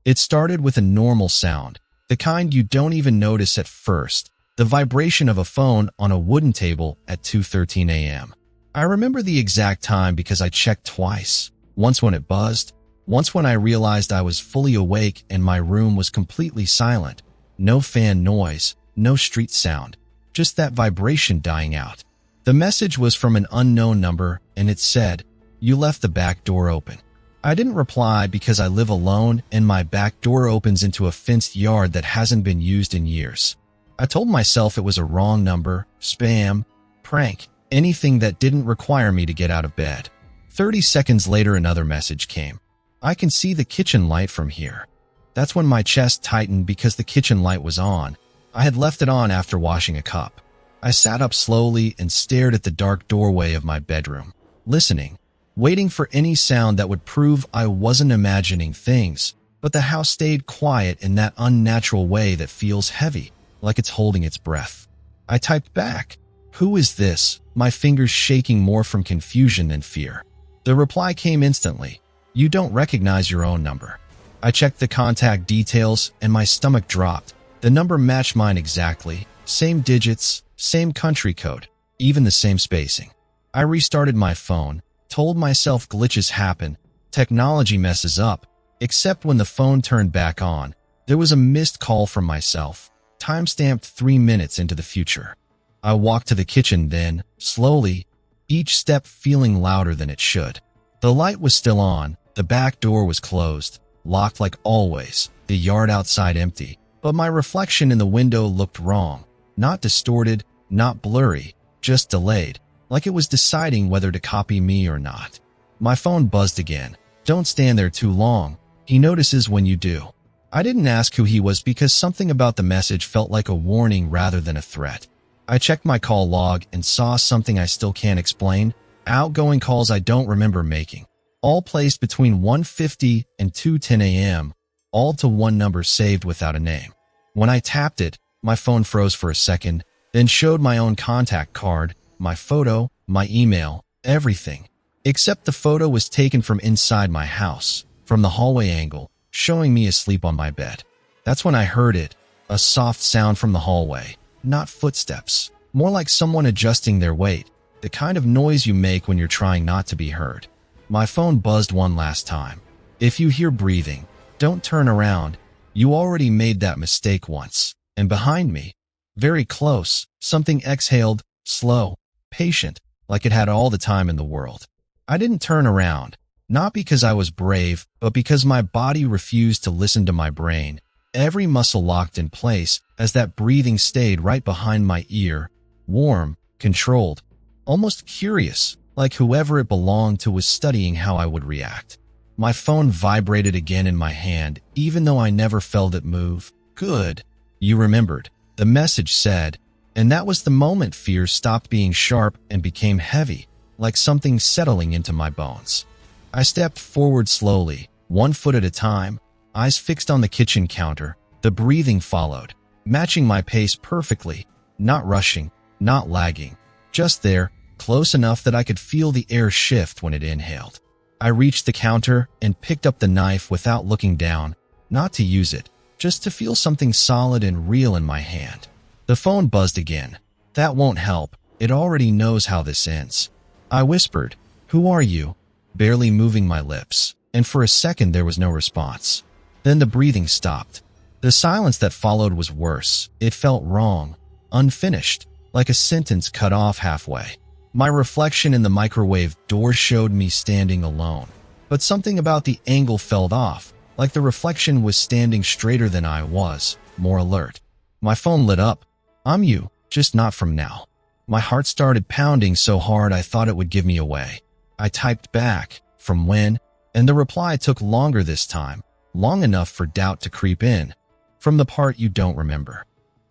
It started with a normal sound, the kind you don't even notice at first, the vibration of a phone on a wooden table at 2:13 a.m. I remember the exact time because I checked twice, once when it buzzed, once when I realized I was fully awake and my room was completely silent. No fan noise, no street sound, just that vibration dying out. The message was from an unknown number, and it said, "You left the back door open." I didn't reply because I live alone and my back door opens into a fenced yard that hasn't been used in years. I told myself it was a wrong number, spam, prank, anything that didn't require me to get out of bed. 30 seconds later, another message came. "I can see the kitchen light from here." That's when my chest tightened because the kitchen light was on. I had left it on after washing a cup. I sat up slowly and stared at the dark doorway of my bedroom, listening, waiting for any sound that would prove I wasn't imagining things. But the house stayed quiet in that unnatural way that feels heavy, like it's holding its breath. I typed back, "Who is this?" my fingers shaking more from confusion than fear. The reply came instantly, "You don't recognize your own number." I checked the contact details and my stomach dropped. The number matched mine exactly, same digits, same country code, even the same spacing. I restarted my phone, told myself glitches happen, technology messes up, except when the phone turned back on, there was a missed call from myself, timestamped 3 minutes into the future. I walked to the kitchen then, slowly, each step feeling louder than it should. The light was still on, the back door was closed, locked like always, the yard outside empty, but my reflection in the window looked wrong, not distorted, not blurry, just delayed, like it was deciding whether to copy me or not. My phone buzzed again. "Don't stand there too long. He notices when you do." I didn't ask who he was because something about the message felt like a warning rather than a threat. I checked my call log and saw something I still can't explain, outgoing calls I don't remember making, all placed between 1:50 and 2:10 a.m., all to one number saved without a name. When I tapped it, my phone froze for a second, then showed my own contact card, my photo, my email, everything. Except the photo was taken from inside my house, from the hallway angle, showing me asleep on my bed. That's when I heard it, a soft sound from the hallway, not footsteps, more like someone adjusting their weight, the kind of noise you make when you're trying not to be heard. My phone buzzed one last time. "If you hear breathing, don't turn around. You already made that mistake once." And behind me, very close, something exhaled, slow, patient, like it had all the time in the world. I didn't turn around, not because I was brave, but because my body refused to listen to my brain. Every muscle locked in place as that breathing stayed right behind my ear, warm, controlled, almost curious, like whoever it belonged to was studying how I would react. My phone vibrated again in my hand, even though I never felt it move. "Good. You remembered," the message said, and that was the moment fear stopped being sharp and became heavy, like something settling into my bones. I stepped forward slowly, 1 foot at a time, eyes fixed on the kitchen counter. The breathing followed, matching my pace perfectly, not rushing, not lagging, just there, close enough that I could feel the air shift when it inhaled. I reached the counter and picked up the knife without looking down, not to use it, just to feel something solid and real in my hand. The phone buzzed again. "That won't help. It already knows how this ends." I whispered, "Who are you?" barely moving my lips, and for a second there was no response. Then the breathing stopped. The silence that followed was worse. It felt wrong, unfinished, like a sentence cut off halfway. My reflection in the microwave door showed me standing alone, but something about the angle felt off, like the reflection was standing straighter than I was, more alert. My phone lit up. "I'm you, just not from now." My heart started pounding so hard I thought it would give me away. I typed back, "From when?" and the reply took longer this time, long enough for doubt to creep in. "From the part you don't remember."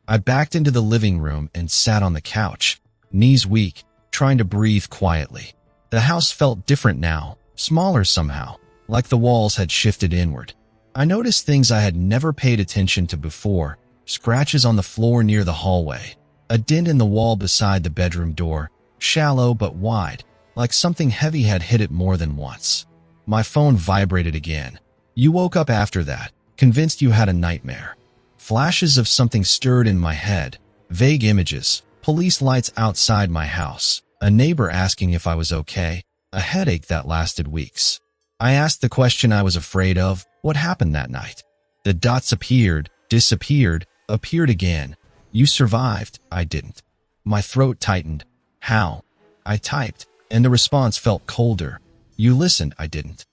I backed into the living room and sat on the couch, knees weak, trying to breathe quietly. The house felt different now, smaller somehow, like the walls had shifted inward. I noticed things I had never paid attention to before, scratches on the floor near the hallway, a dent in the wall beside the bedroom door, shallow but wide, like something heavy had hit it more than once. My phone vibrated again. "You woke up after that. convinced you had a nightmare. Flashes of something stirred in my head, vague images, police lights outside my house, a neighbor asking if I was okay, a headache that lasted weeks. I asked the question I was afraid of, what happened that night? The dots appeared, disappeared, appeared again. You survived, I didn't. My throat tightened. How? I typed, and the response felt colder. You listened, I didn't.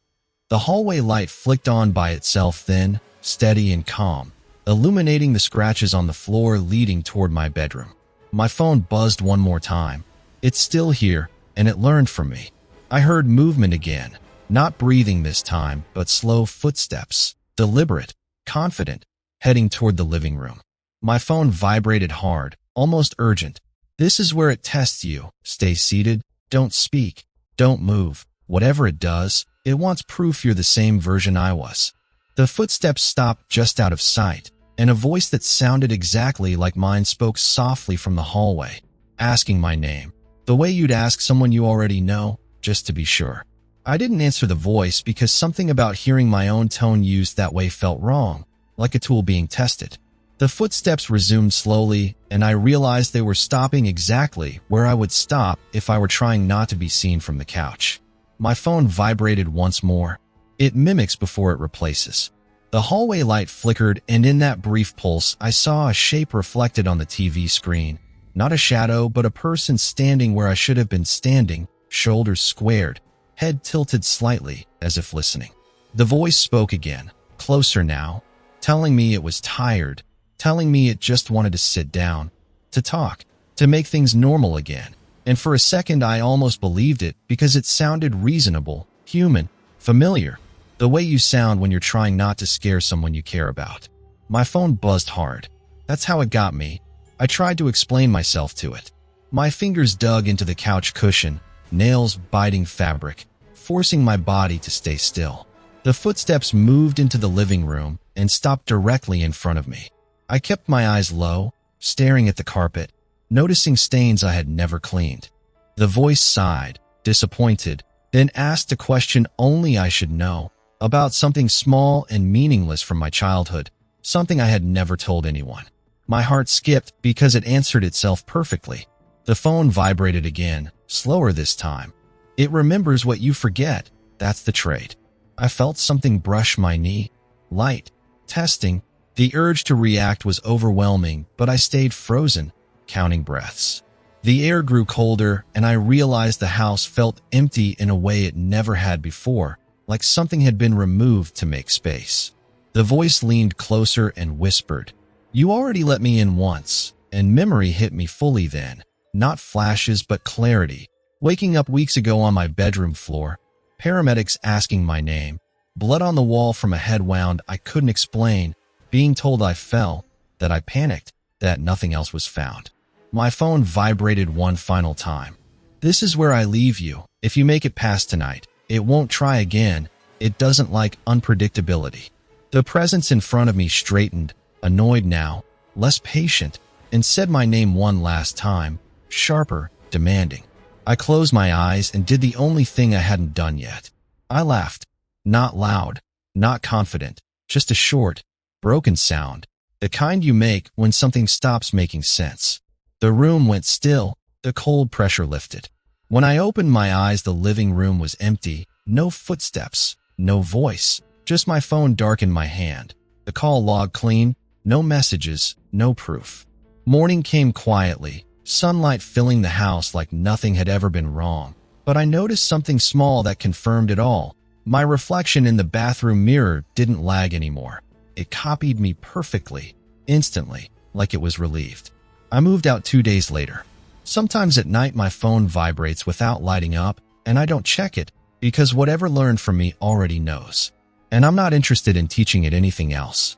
The hallway light flicked on by itself, thin, steady and calm, illuminating the scratches on the floor leading toward my bedroom. My phone buzzed one more time. It's still here, and it learned from me. I heard movement again, not breathing this time, but slow footsteps, deliberate, confident, heading toward the living room. My phone vibrated hard, almost urgent. This is where it tests you. Stay seated, don't speak, don't move. Whatever it does, it wants proof you're the same version I was. The footsteps stopped just out of sight, and a voice that sounded exactly like mine spoke softly from the hallway, asking my name, the way you'd ask someone you already know, just to be sure. I didn't answer the voice because something about hearing my own tone used that way felt wrong, like a tool being tested. The footsteps resumed slowly, and I realized they were stopping exactly where I would stop if I were trying not to be seen from the couch. My phone vibrated once more. It mimics before it replaces. The hallway light flickered, and in that brief pulse, I saw a shape reflected on the TV screen. Not a shadow, but a person standing where I should have been standing, shoulders squared, head tilted slightly, as if listening. The voice spoke again, closer now, telling me it was tired, telling me it just wanted to sit down, to talk, to make things normal again. And for a second I almost believed it because it sounded reasonable, human, familiar, the way you sound when you're trying not to scare someone you care about. My phone buzzed hard. That's how it got me. I tried to explain myself to it. My fingers dug into the couch cushion, nails biting fabric, forcing my body to stay still. The footsteps moved into the living room and stopped directly in front of me. I kept my eyes low, staring at the carpet, noticing stains I had never cleaned. The voice sighed, disappointed, then asked a question only I should know, about something small and meaningless from my childhood, something I had never told anyone. My heart skipped because it answered itself perfectly. The phone vibrated again, slower this time. It remembers what you forget, that's the trait. I felt something brush my knee. Light. Testing. The urge to react was overwhelming, but I stayed frozen, counting breaths. The air grew colder, and I realized the house felt empty in a way it never had before, like something had been removed to make space. The voice leaned closer and whispered, "You already let me in once," and memory hit me fully then. Not flashes, but clarity. Waking up weeks ago on my bedroom floor, paramedics asking my name, blood on the wall from a head wound I couldn't explain, being told I fell, that I panicked, that nothing else was found. My phone vibrated one final time. "This is where I leave you. If you make it past tonight, it won't try again. It doesn't like unpredictability." The presence in front of me straightened, annoyed now, less patient, and said my name one last time, sharper, demanding. I closed my eyes and did the only thing I hadn't done yet. I laughed. Not loud, not confident, just a short, broken sound, the kind you make when something stops making sense. The room went still, the cold pressure lifted. When I opened my eyes, the living room was empty, no footsteps, no voice, just my phone dark in my hand. The call log clean, no messages, no proof. Morning came quietly, sunlight filling the house like nothing had ever been wrong. But I noticed something small that confirmed it all. My reflection in the bathroom mirror didn't lag anymore. It copied me perfectly, instantly, like it was relieved. I moved out 2 days later. Sometimes at night my phone vibrates without lighting up, and I don't check it, because whatever learned from me already knows. And I'm not interested in teaching it anything else.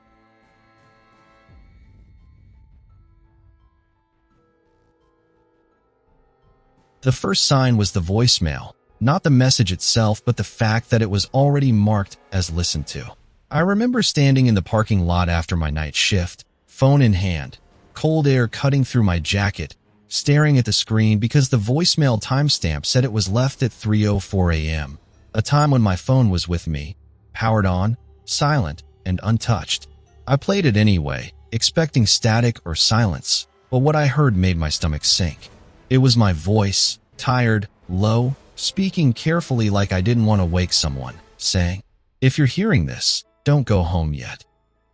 The first sign was the voicemail, not the message itself, but the fact that it was already marked as listened to. I remember standing in the parking lot after my night shift, phone in hand, cold air cutting through my jacket, staring at the screen because the voicemail timestamp said it was left at 3:04 a.m., a time when my phone was with me, powered on, silent, and untouched. I played it anyway, expecting static or silence, but what I heard made my stomach sink. It was my voice, tired, low, speaking carefully like I didn't want to wake someone, saying, "If you're hearing this, don't go home yet."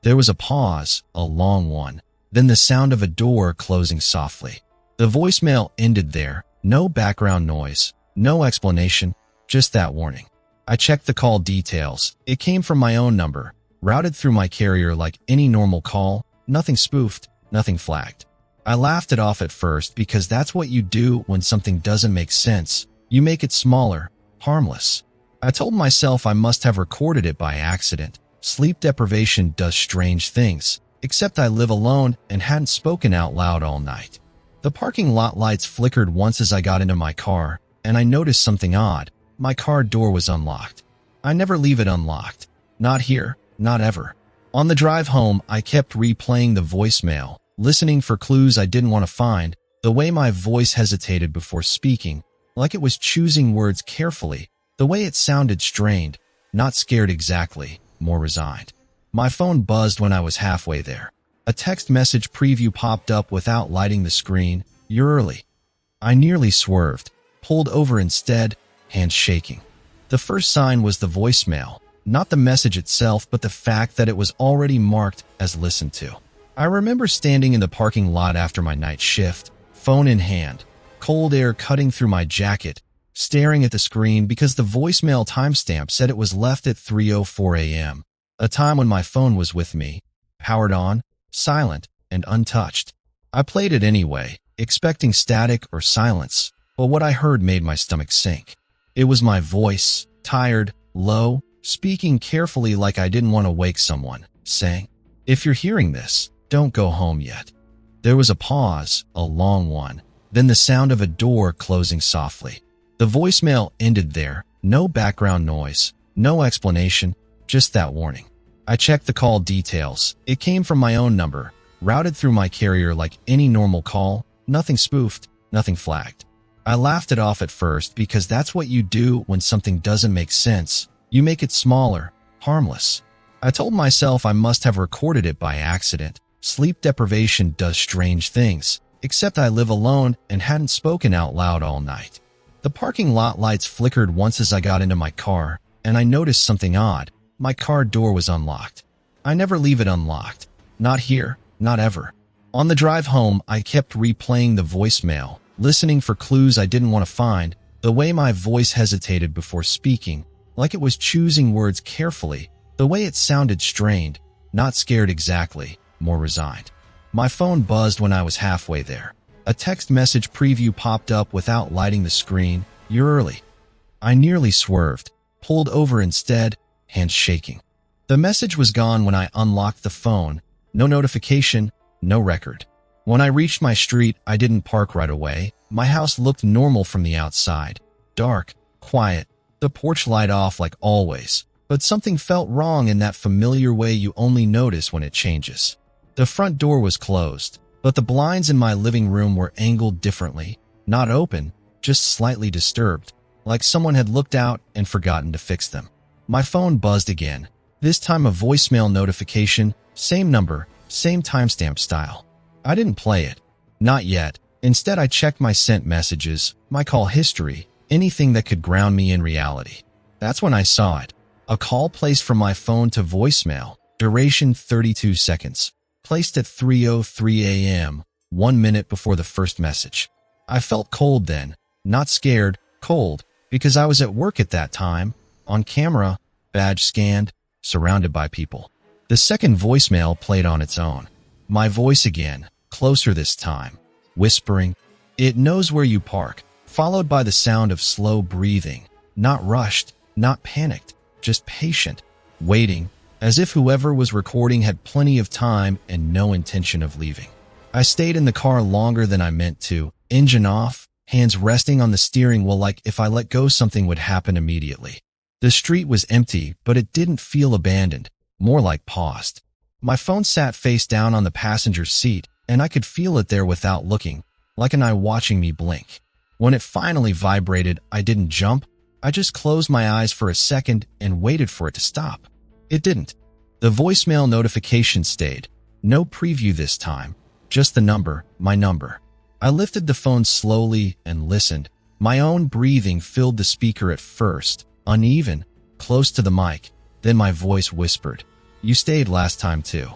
There was a pause, a long one, then the sound of a door closing softly. The voicemail ended there, no background noise, no explanation, just that warning. I checked the call details. It came from my own number, routed through my carrier like any normal call, nothing spoofed, nothing flagged. I laughed it off at first because that's what you do when something doesn't make sense. You make it smaller, harmless. I told myself I must have recorded it by accident. Sleep deprivation does strange things, except I live alone and hadn't spoken out loud all night. The parking lot lights flickered once as I got into my car, and I noticed something odd. My car door was unlocked. I never leave it unlocked. Not here, not ever. On the drive home, I kept replaying the voicemail, listening for clues I didn't want to find, the way my voice hesitated before speaking, like it was choosing words carefully, the way it sounded strained, not scared exactly, more resigned. My phone buzzed when I was halfway there. A text message preview popped up without lighting the screen. "You're early." I nearly swerved, pulled over instead, hands shaking. The first sign was the voicemail, not the message itself, but the fact that it was already marked as listened to. I remember standing in the parking lot after my night shift, phone in hand, cold air cutting through my jacket, staring at the screen because the voicemail timestamp said it was left at 3:04 a.m., a time when my phone was with me, powered on, silent, and untouched. I played it anyway, expecting static or silence, but what I heard made my stomach sink. It was my voice, tired, low, speaking carefully like I didn't want to wake someone, saying, "If you're hearing this, don't go home yet." There was a pause, a long one, then the sound of a door closing softly. The voicemail ended there, no background noise, no explanation, just that warning. I checked the call details. It came from my own number, routed through my carrier like any normal call, nothing spoofed, nothing flagged. I laughed it off at first because that's what you do when something doesn't make sense. You make it smaller, harmless. I told myself I must have recorded it by accident. Sleep deprivation does strange things, except I live alone and hadn't spoken out loud all night. The parking lot lights flickered once as I got into my car, and I noticed something odd. My car door was unlocked. I never leave it unlocked. Not here, not ever. On the drive home, I kept replaying the voicemail, listening for clues I didn't want to find, the way my voice hesitated before speaking, like it was choosing words carefully, the way it sounded strained, not scared exactly, more resigned. My phone buzzed when I was halfway there. A text message preview popped up without lighting the screen. "You're early." I nearly swerved, pulled over instead, hands shaking. The message was gone when I unlocked the phone. No notification, no record. When I reached my street, I didn't park right away. My house looked normal from the outside. Dark, quiet, the porch light off like always. But something felt wrong in that familiar way you only notice when it changes. The front door was closed, but the blinds in my living room were angled differently. Not open, just slightly disturbed, like someone had looked out and forgotten to fix them. My phone buzzed again, this time a voicemail notification, same number, same timestamp style. I didn't play it. Not yet. Instead, I checked my sent messages, my call history, anything that could ground me in reality. That's when I saw it. A call placed from my phone to voicemail, duration 32 seconds, placed at 3:03 a.m., 1 minute before the first message. I felt cold then, not scared, cold, because I was at work at that time, on camera, badge scanned, surrounded by people. The second voicemail played on its own. My voice again, closer this time, whispering, "It knows where you park," followed by the sound of slow breathing, not rushed, not panicked, just patient, waiting, as if whoever was recording had plenty of time and no intention of leaving. I stayed in the car longer than I meant to, engine off, hands resting on the steering wheel like if I let go something would happen immediately. The street was empty, but it didn't feel abandoned, more like paused. My phone sat face down on the passenger seat, and I could feel it there without looking, like an eye watching me blink. When it finally vibrated, I didn't jump. I just closed my eyes for a second and waited for it to stop. It didn't. The voicemail notification stayed. No preview this time. Just the number, my number. I lifted the phone slowly and listened. My own breathing filled the speaker at first, uneven, close to the mic. Then my voice whispered, "You stayed last time too."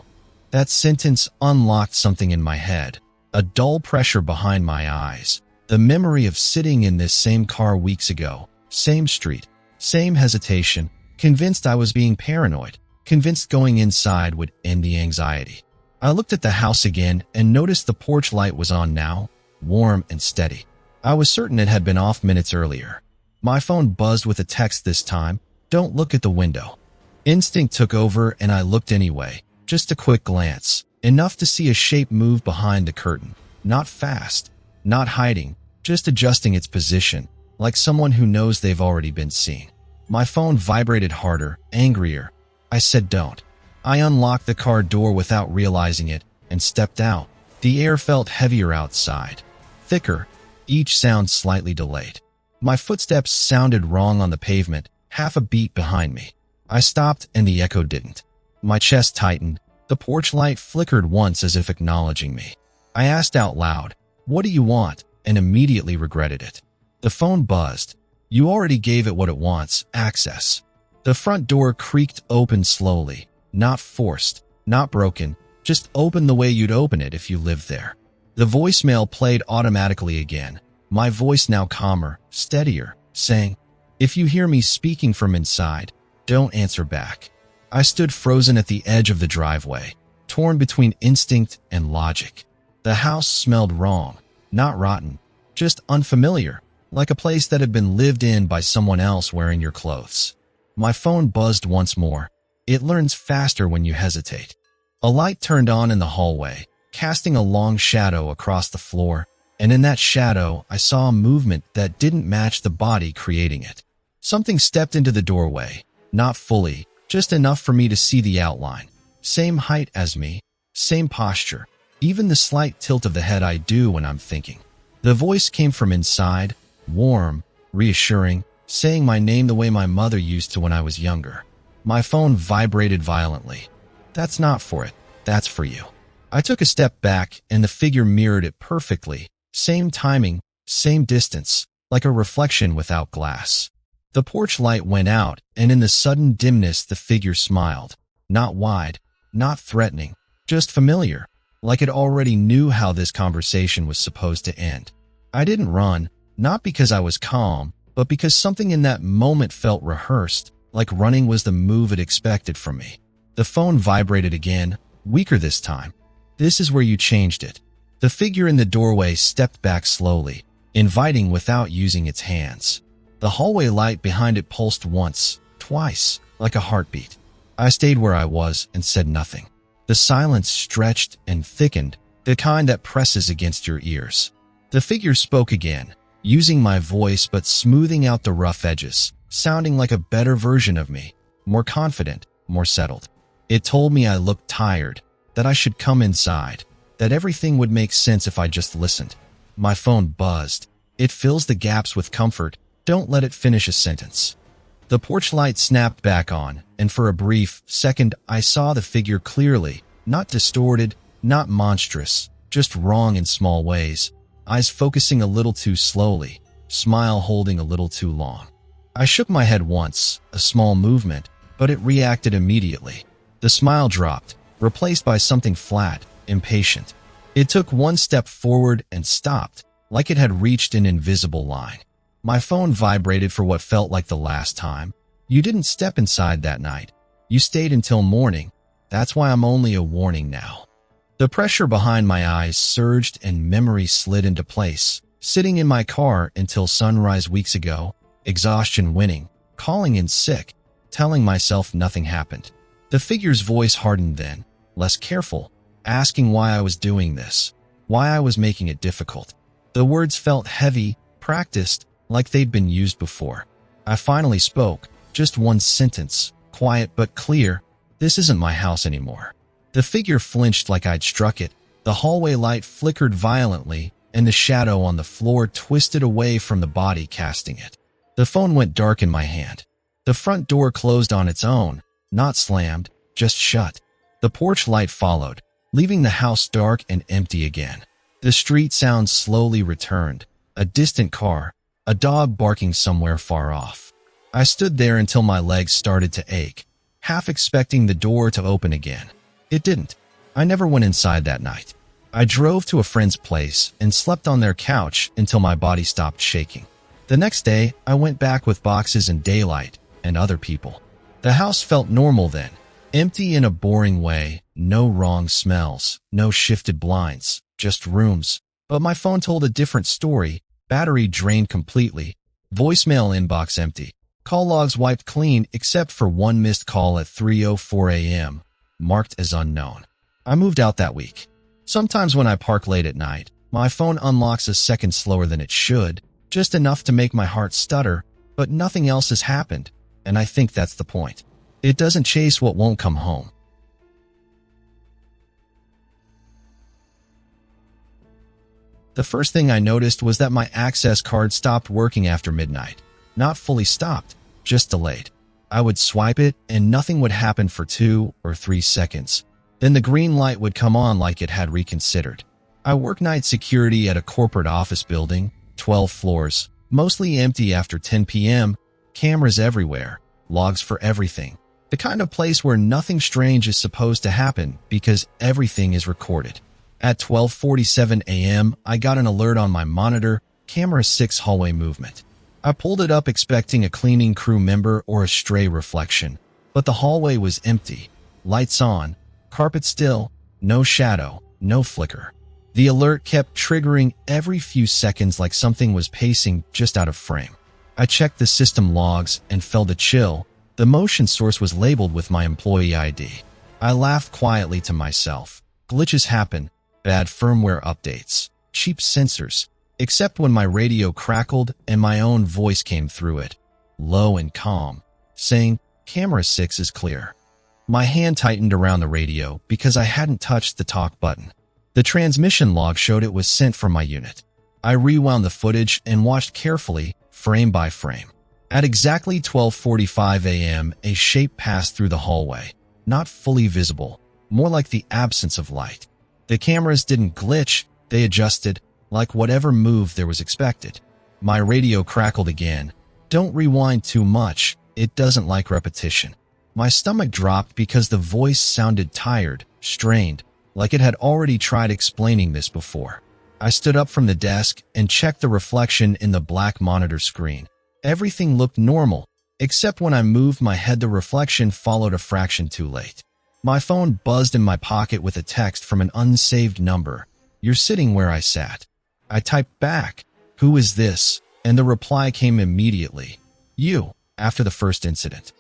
That sentence unlocked something in my head. A dull pressure behind my eyes. The memory of sitting in this same car weeks ago. Same street. Same hesitation. Convinced I was being paranoid. Convinced going inside would end the anxiety. I looked at the house again and noticed the porch light was on now, warm and steady. I was certain it had been off minutes earlier. My phone buzzed with a text this time. "Don't look at the window." Instinct took over and I looked anyway. Just a quick glance. Enough to see a shape move behind the curtain. Not fast. Not hiding. Just adjusting its position. Like someone who knows they've already been seen. My phone vibrated harder, angrier. I said don't. I unlocked the car door without realizing it and stepped out. The air felt heavier outside. Thicker. Each sound slightly delayed. My footsteps sounded wrong on the pavement, half a beat behind me. I stopped and the echo didn't. My chest tightened. The porch light flickered once as if acknowledging me. I asked out loud, "What do you want?" and immediately regretted it. The phone buzzed. "You already gave it what it wants, access." The front door creaked open slowly. Not forced, not broken, just open the way you'd open it if you lived there. The voicemail played automatically again, my voice now calmer, steadier, saying, "If you hear me speaking from inside, don't answer back." I stood frozen at the edge of the driveway, torn between instinct and logic. The house smelled wrong, not rotten, just unfamiliar, like a place that had been lived in by someone else wearing your clothes. My phone buzzed once more. It learns faster when you hesitate. A light turned on in the hallway, casting a long shadow across the floor, and in that shadow I saw a movement that didn't match the body creating it. Something stepped into the doorway, not fully, just enough for me to see the outline. Same height as me, same posture, even the slight tilt of the head I do when I'm thinking. The voice came from inside, warm, reassuring, saying my name the way my mother used to when I was younger. My phone vibrated violently. "That's not for it, that's for you." I took a step back and the figure mirrored it perfectly. Same timing, same distance, like a reflection without glass. The porch light went out, and in the sudden dimness the figure smiled. Not wide, not threatening, just familiar, like it already knew how this conversation was supposed to end. I didn't run, not because I was calm, but because something in that moment felt rehearsed, like running was the move it expected from me. The phone vibrated again, weaker this time. "This is where you changed it." The figure in the doorway stepped back slowly, inviting without using its hands. The hallway light behind it pulsed once, twice, like a heartbeat. I stayed where I was and said nothing. The silence stretched and thickened, the kind that presses against your ears. The figure spoke again, using my voice but smoothing out the rough edges, sounding like a better version of me, more confident, more settled. It told me I looked tired, that I should come inside, that everything would make sense if I just listened. My phone buzzed. It fills the gaps with comfort. Don't let it finish a sentence. The porch light snapped back on, and for a brief second I saw the figure clearly, not distorted, not monstrous, just wrong in small ways, eyes focusing a little too slowly, smile holding a little too long. I shook my head once, a small movement, but it reacted immediately. The smile dropped, replaced by something flat, impatient. It took one step forward and stopped, like it had reached an invisible line. My phone vibrated for what felt like the last time. "You didn't step inside that night. You stayed until morning. That's why I'm only a warning now." The pressure behind my eyes surged and memory slid into place. Sitting in my car until sunrise weeks ago, exhaustion winning, calling in sick, telling myself nothing happened. The figure's voice hardened then, less careful, asking why I was doing this, why I was making it difficult. The words felt heavy, practiced, like they'd been used before. I finally spoke, just one sentence, quiet but clear. "This isn't my house anymore." The figure flinched like I'd struck it. The hallway light flickered violently, and the shadow on the floor twisted away from the body casting it. The phone went dark in my hand. The front door closed on its own, not slammed, just shut. The porch light followed, leaving the house dark and empty again. The street sounds slowly returned. A distant car, a dog barking somewhere far off. I stood there until my legs started to ache, half expecting the door to open again. It didn't. I never went inside that night. I drove to a friend's place and slept on their couch until my body stopped shaking. The next day, I went back with boxes and daylight and other people. The house felt normal then, empty in a boring way, no wrong smells, no shifted blinds, just rooms. But my phone told a different story. Battery drained completely, voicemail inbox empty, call logs wiped clean except for one missed call at 3:04 a.m., marked as unknown. I moved out that week. Sometimes when I park late at night, my phone unlocks a second slower than it should, just enough to make my heart stutter, but nothing else has happened, and I think that's the point. It doesn't chase what won't come home. The first thing I noticed was that my access card stopped working after midnight. Not fully stopped, just delayed. I would swipe it and nothing would happen for 2 or 3 seconds. Then the green light would come on like it had reconsidered. I work night security at a corporate office building, 12 floors, mostly empty after 10 p.m., cameras everywhere, logs for everything. The kind of place where nothing strange is supposed to happen because everything is recorded. At 12:47 a.m., I got an alert on my monitor, camera 6 hallway movement. I pulled it up expecting a cleaning crew member or a stray reflection, but the hallway was empty. Lights on, carpet still, no shadow, no flicker. The alert kept triggering every few seconds like something was pacing just out of frame. I checked the system logs and felt a chill. The motion source was labeled with my employee ID. I laughed quietly to myself. Glitches happen. Bad firmware updates, cheap sensors, except when my radio crackled and my own voice came through it, low and calm, saying, "Camera 6 is clear." My hand tightened around the radio because I hadn't touched the talk button. The transmission log showed it was sent from my unit. I rewound the footage and watched carefully, frame by frame. At exactly 12:45 a.m., a shape passed through the hallway, not fully visible, more like the absence of light. The cameras didn't glitch, they adjusted, like whatever move there was expected. My radio crackled again. Don't rewind too much, it doesn't like repetition. My stomach dropped because the voice sounded tired, strained, like it had already tried explaining this before. I stood up from the desk and checked the reflection in the black monitor screen. Everything looked normal, except when I moved my head the reflection followed a fraction too late. My phone buzzed in my pocket with a text from an unsaved number. "You're sitting where I sat." I typed back, "Who is this?" and the reply came immediately. "You," after the first incident.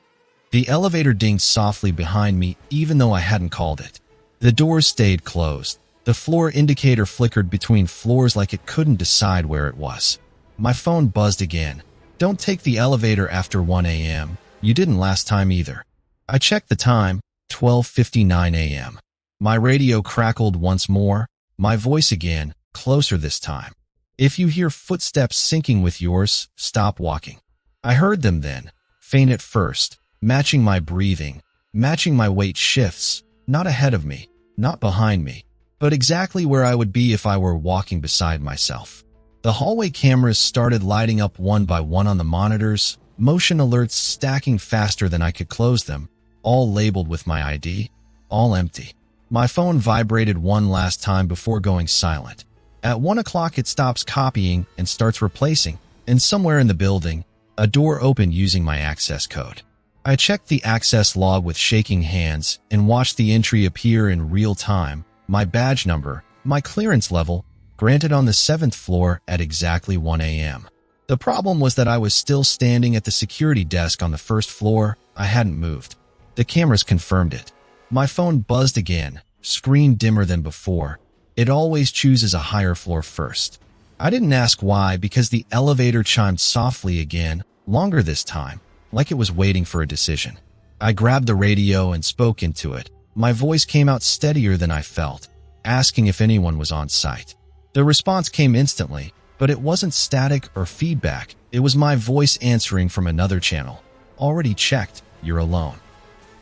The elevator dinged softly behind me even though I hadn't called it. The doors stayed closed. The floor indicator flickered between floors like it couldn't decide where it was. My phone buzzed again. "Don't take the elevator after 1 a.m. You didn't last time either." I checked the time. 12:59 a.m. My radio crackled once more, my voice again, closer this time. "If you hear footsteps syncing with yours, stop walking." I heard them then, faint at first, matching my breathing, matching my weight shifts, not ahead of me, not behind me, but exactly where I would be if I were walking beside myself. The hallway cameras started lighting up one by one on the monitors, motion alerts stacking faster than I could close them, all labeled with my ID, all empty. My phone vibrated one last time before going silent. At 1 o'clock it stops copying and starts replacing, and somewhere in the building, a door opened using my access code. I checked the access log with shaking hands and watched the entry appear in real time, my badge number, my clearance level, granted on the 7th floor at exactly 1 a.m. The problem was that I was still standing at the security desk on the 1st floor. I hadn't moved. The cameras confirmed it. My phone buzzed again, screen dimmer than before. It always chooses a higher floor first. I didn't ask why because the elevator chimed softly again, longer this time, like it was waiting for a decision. I grabbed the radio and spoke into it. My voice came out steadier than I felt, asking if anyone was on site. The response came instantly, but it wasn't static or feedback. It was my voice answering from another channel. "Already checked, you're alone."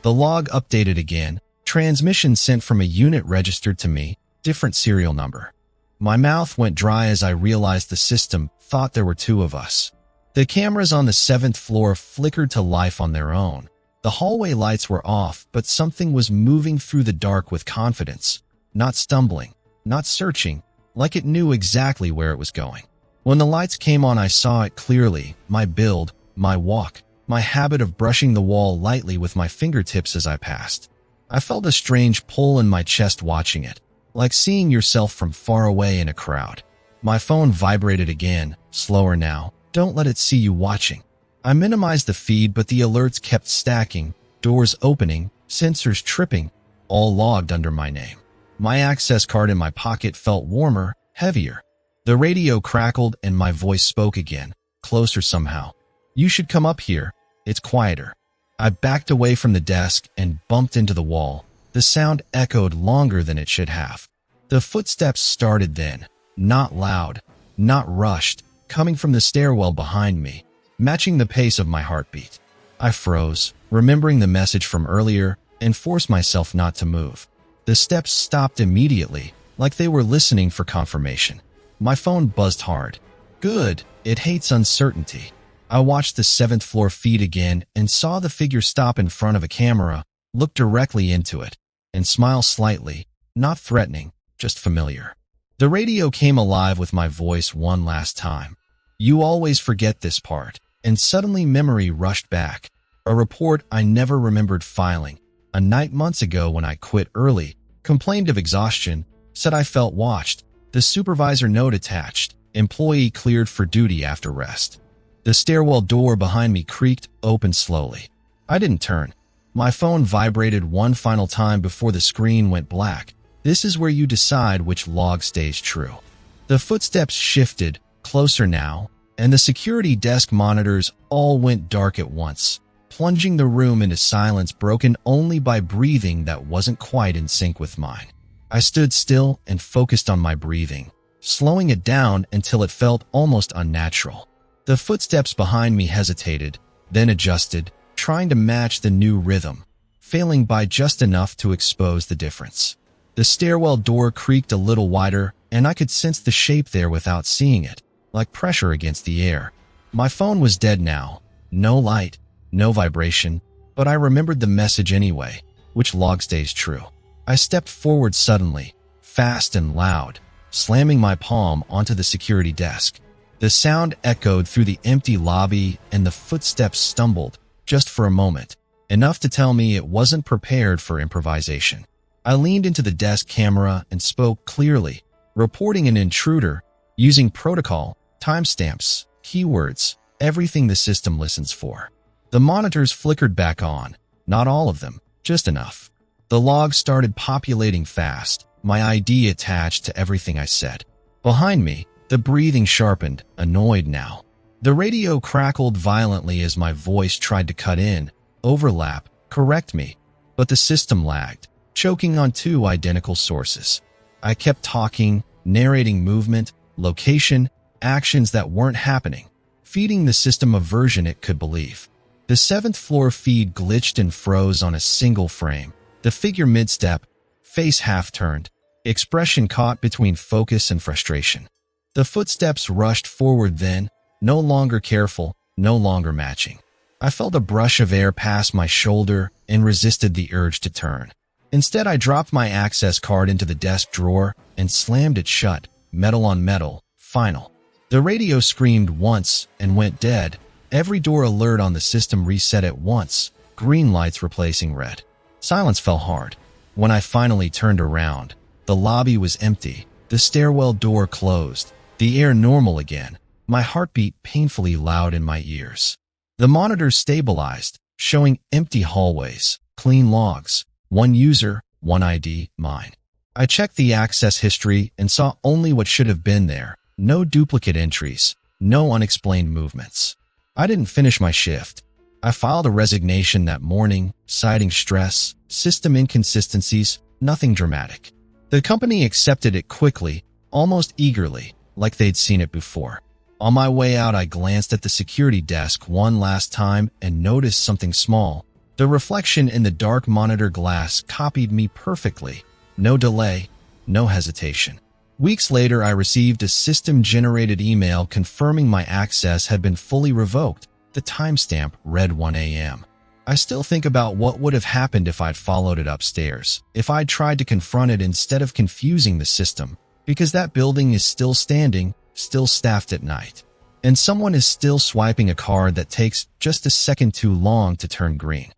The log updated again. Transmission sent from a unit registered to me, different serial number. My mouth went dry as I realized the system thought there were two of us. The cameras on the 7th floor flickered to life on their own. The hallway lights were off, but something was moving through the dark with confidence, not stumbling, not searching, like it knew exactly where it was going. When the lights came on, I saw it clearly, my build, my walk, my habit of brushing the wall lightly with my fingertips as I passed. I felt a strange pull in my chest watching it, like seeing yourself from far away in a crowd. My phone vibrated again, slower now. Don't let it see you watching. I minimized the feed, but the alerts kept stacking, doors opening, sensors tripping, all logged under my name. My access card in my pocket felt warmer, heavier. The radio crackled and my voice spoke again, closer somehow. You should come up here. It's quieter. I backed away from the desk and bumped into the wall. The sound echoed longer than it should have. The footsteps started then, not loud, not rushed, coming from the stairwell behind me, matching the pace of my heartbeat. I froze, remembering the message from earlier, and forced myself not to move. The steps stopped immediately, like they were listening for confirmation. My phone buzzed hard. Good, it hates uncertainty. I watched the 7th floor feed again and saw the figure stop in front of a camera, look directly into it, and smile slightly, not threatening, just familiar. The radio came alive with my voice one last time. You always forget this part, and suddenly memory rushed back. A report I never remembered filing. A night months ago when I quit early, complained of exhaustion, said I felt watched. The supervisor note attached. Employee cleared for duty after rest. The stairwell door behind me creaked open slowly. I didn't turn. My phone vibrated one final time before the screen went black. This is where you decide which log stays true. The footsteps shifted, closer now, and the security desk monitors all went dark at once, plunging the room into silence broken only by breathing that wasn't quite in sync with mine. I stood still and focused on my breathing, slowing it down until it felt almost unnatural. The footsteps behind me hesitated, then adjusted, trying to match the new rhythm, failing by just enough to expose the difference. The stairwell door creaked a little wider, and I could sense the shape there without seeing it, like pressure against the air. My phone was dead now. No light, no vibration, but I remembered the message anyway. Which log stays true? I stepped forward suddenly, fast and loud, slamming my palm onto the security desk. The sound echoed through the empty lobby and the footsteps stumbled, just for a moment, enough to tell me it wasn't prepared for improvisation. I leaned into the desk camera and spoke clearly, reporting an intruder, using protocol, timestamps, keywords, everything the system listens for. The monitors flickered back on, not all of them, just enough. The logs started populating fast, my ID attached to everything I said. Behind me, the breathing sharpened, annoyed now. The radio crackled violently as my voice tried to cut in, overlap, correct me, but the system lagged, choking on two identical sources. I kept talking, narrating movement, location, actions that weren't happening, feeding the system a version it could believe. The 7th floor feed glitched and froze on a single frame. The figure mid-step, face half-turned, expression caught between focus and frustration. The footsteps rushed forward then, no longer careful, no longer matching. I felt a brush of air pass my shoulder and resisted the urge to turn. Instead, I dropped my access card into the desk drawer and slammed it shut, metal on metal, final. The radio screamed once and went dead. Every door alert on the system reset at once, green lights replacing red. Silence fell hard. When I finally turned around, the lobby was empty, the stairwell door closed, the air normal again, my heartbeat painfully loud in my ears. The monitors stabilized, showing empty hallways, clean logs, one user, one ID, mine. I checked the access history and saw only what should have been there, no duplicate entries, no unexplained movements. I didn't finish my shift. I filed a resignation that morning, citing stress, system inconsistencies, nothing dramatic. The company accepted it quickly, almost eagerly, like they'd seen it before. On my way out, I glanced at the security desk one last time and noticed something small, The reflection in the dark monitor glass copied me perfectly. No delay, no hesitation. Weeks later, I received a system-generated email confirming my access had been fully revoked. The timestamp read 1 a.m. I still think about what would have happened if I'd followed it upstairs, if I'd tried to confront it instead of confusing the system, because that building is still standing, still staffed at night, and someone is still swiping a card that takes just a second too long to turn green.